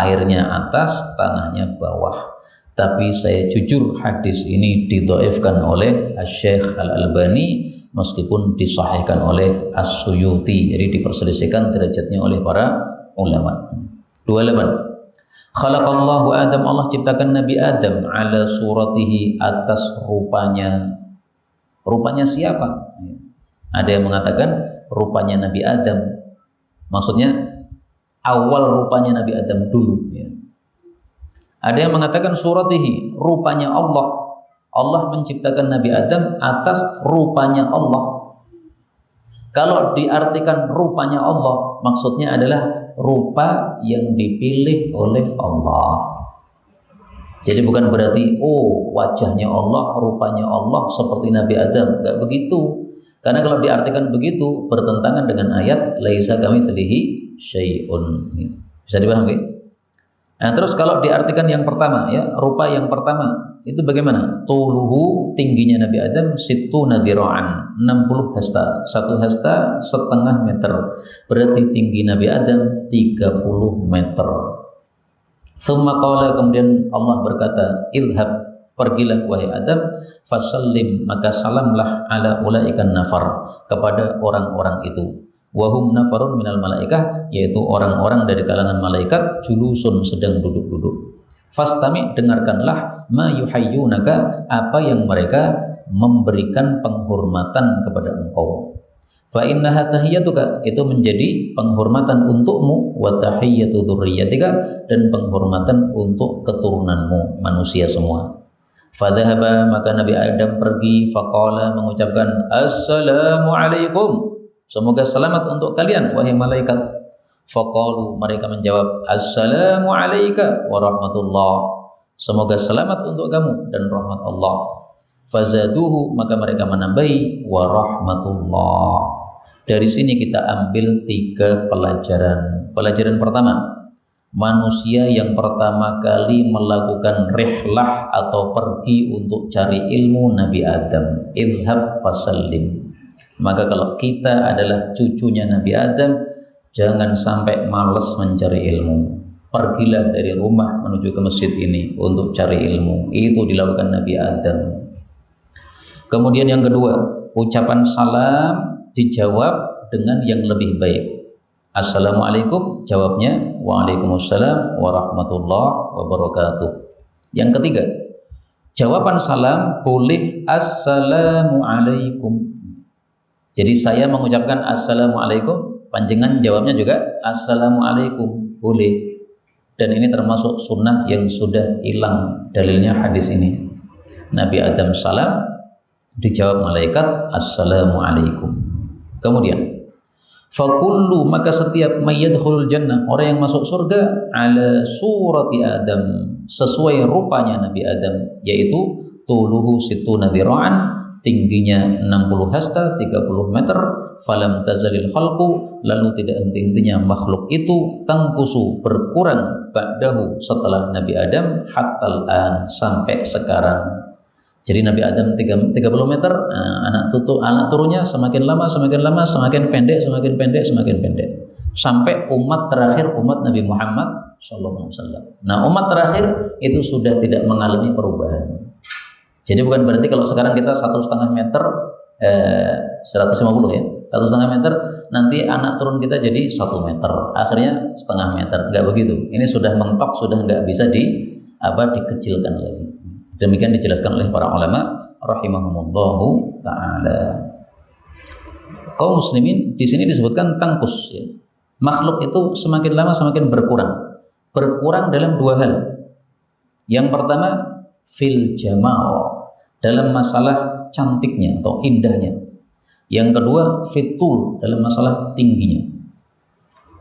Airnya atas, tanahnya bawah. Tapi saya jujur, hadis ini didhaifkan oleh Asy-Syaikh Al-Albani meskipun disahihkan oleh As-Suyuti. Jadi diperselisihkan derajatnya oleh para ulama. 28. Khalaqallahu Adam, Allah ciptakan Nabi Adam ala suratihi, atas rupanya. Rupanya siapa? Ada yang mengatakan rupanya Nabi Adam, maksudnya awal rupanya Nabi Adam dulu, ya. Ada yang mengatakan suratihi, rupanya Allah. Allah menciptakan Nabi Adam atas rupanya Allah. Kalau diartikan rupanya Allah, maksudnya adalah rupa yang dipilih oleh Allah. Jadi bukan berarti wajahnya Allah, rupanya Allah seperti Nabi Adam, enggak begitu. Karena kalau diartikan begitu bertentangan dengan ayat laisa kamitslihi syai'un. Bisa dipahami? Nah, terus kalau diartikan yang pertama, ya, rupa yang pertama itu bagaimana? Tuluhu, tingginya Nabi Adam, sittuna dzira'an, 60 hasta. 1 hasta setengah meter. Berarti tinggi Nabi Adam 30 meter. Tsumma qala, kemudian Allah berkata, "Idhhab, pergilah wahai Adam, fasallim, maka salamlah ala ulaikan nafar, kepada orang-orang itu. Wahum nafarun minal malaikah, yaitu orang-orang dari kalangan malaikat, julusun, sedang duduk-duduk. Fastami, dengarkanlah, ma yuhayyunaka, apa yang mereka memberikan penghormatan kepada engkau. Fa innaha tahiyyatuka, itu menjadi penghormatan untukmu, wa tahiyyatu dzurriyyatika, dan penghormatan untuk keturunanmu, manusia semua. Fadhahaba, maka Nabi Adam pergi, faqala, mengucapkan assalamualaikum, semoga selamat untuk kalian wahai malaikat. Faqalu, mereka menjawab assalamu alayka wa rahmatullah, semoga selamat untuk kamu dan rahmat Allah. Fazaduhu, maka mereka menambahi wa rahmatullah. Dari sini kita ambil 3 pelajaran. Pelajaran pertama, manusia yang pertama kali melakukan rihlah atau pergi untuk cari ilmu Nabi Adam. Idhab fasallim. Maka kalau kita adalah cucunya Nabi Adam, jangan sampai malas mencari ilmu. Pergilah dari rumah menuju ke masjid ini untuk cari ilmu. Itu dilakukan Nabi Adam. Kemudian yang kedua, ucapan salam dijawab dengan yang lebih baik. Assalamualaikum, jawabnya waalaikumsalam warahmatullahi wabarakatuh. Yang ketiga, Jawaban salam boleh assalamualaikum. Jadi saya mengucapkan assalamualaikum, panjenengan jawabnya juga assalamualaikum, boleh. Dan ini termasuk sunnah yang sudah hilang dalilnya hadis ini. Nabi Adam salam, dijawab malaikat assalamualaikum. Kemudian fakullu, maka setiap mayyadkhulul jannah, orang yang masuk surga, ala surati Adam, sesuai rupanya Nabi Adam, yaitu tuluhu situna dhira'an, tingginya 60 hasta, 30 meter, falam tazalil khalqu, lalu tidak henti-hentinya makhluk itu, tangkusu, berkurang, ba'dahu, setelah Nabi Adam, hattal an, sampai sekarang. Jadi Nabi Adam 30 meter, anak turunnya semakin lama, semakin pendek, sampai umat terakhir, umat Nabi Muhammad sallallahu alaihi wasallam. Nah, umat terakhir itu sudah tidak mengalami perubahan. Jadi bukan berarti kalau sekarang kita 1,5 meter, 150 ya, 1,5 meter, nanti anak turun kita jadi 1 meter, akhirnya setengah meter, enggak begitu. Ini sudah mentok, sudah enggak bisa dikecilkan lagi. Demikian dijelaskan oleh para ulama rahimahumullahu taala. Kaum muslimin di sini disebutkan tangkus, ya. Makhluk itu semakin lama semakin berkurang. Berkurang dalam dua hal. Yang pertama fil jamal, dalam masalah cantiknya atau indahnya. Yang kedua fitul, dalam masalah tingginya.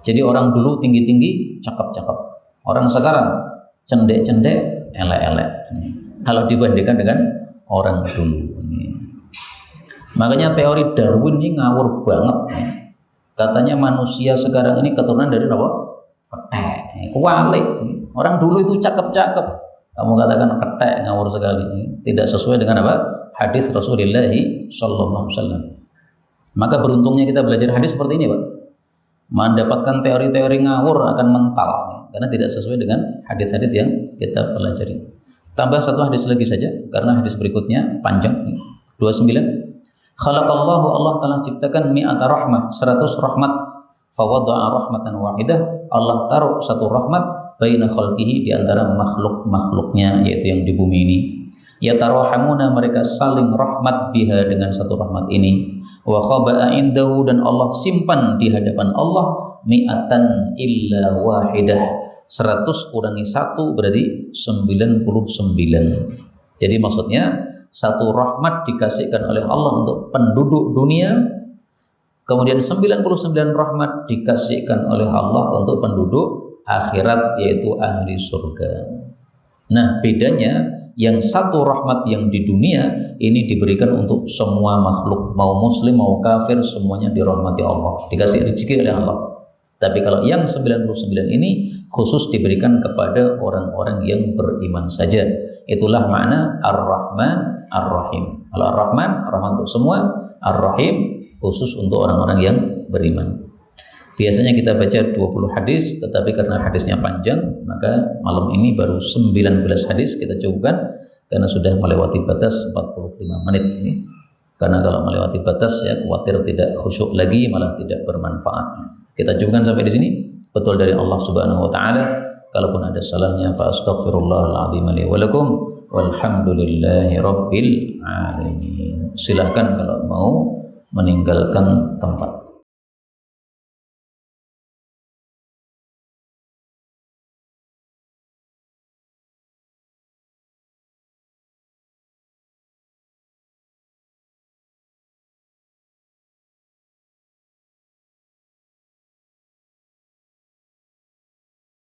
Jadi orang dulu tinggi-tinggi, cakep-cakep. Orang sekarang cendek-cendek, elek-elek. Kalau dibandingkan dengan orang dulu. Makanya teori Darwin ini ngawur banget. Katanya manusia sekarang ini keturunan dari apa? Ketek. Kualik. Orang dulu itu cakep-cakep. Kamu katakan ketek, ngawur sekali. Tidak sesuai dengan apa? Hadis Rasulullah sallallahu alaihi wasallam. Maka beruntungnya kita belajar hadis seperti ini, Pak. Mendapatkan teori-teori ngawur akan mental, karena tidak sesuai dengan hadis-hadis yang kita pelajari. Tambah satu hadis lagi saja, karena hadis berikutnya panjang. 29. Khalaqallahu, Allah telah ciptakan mi'ata rahmah, 100 rahmat. Fawada'a rahmatan wahidah, Allah taruh satu rahmat baina khalqihi, di antara makhluk-makhluknya, yaitu yang di bumi ini. Yatarahamuna, mereka saling rahmat biha, dengan satu rahmat ini. Wa khaba'a indahu, dan Allah simpan di hadapan Allah mi'atan illa wahidah, 100 kurangi 1 berarti 99. Jadi maksudnya satu rahmat dikasihkan oleh Allah untuk penduduk dunia, kemudian 99 rahmat dikasihkan oleh Allah untuk penduduk akhirat, yaitu ahli surga. Nah, bedanya yang satu rahmat yang di dunia ini diberikan untuk semua makhluk, mau muslim mau kafir, semuanya dirahmati Allah, dikasih rezeki oleh Allah. Tapi kalau yang 99 ini khusus diberikan kepada orang-orang yang beriman saja. Itulah makna Ar-Rahman Ar-Rahim. Kalau Ar-Rahman, rahmat untuk semua, Ar-Rahim khusus untuk orang-orang yang beriman. Biasanya kita baca 20 hadis, tetapi karena hadisnya panjang, maka malam ini baru 19 hadis kita cukupkan, karena sudah melewati batas 45 menit ini. Karena kalau melewati batas, ya khawatir tidak khusyuk lagi, malah tidak bermanfaat. Kita cukupkan sampai di sini. Betul dari Allah Subhanahu wa taala. Kalaupun ada salahnya, fa astaghfirullahal azim li wa lakum, walhamdulillahi rabbil alamin. Silahkan kalau mau meninggalkan tempat.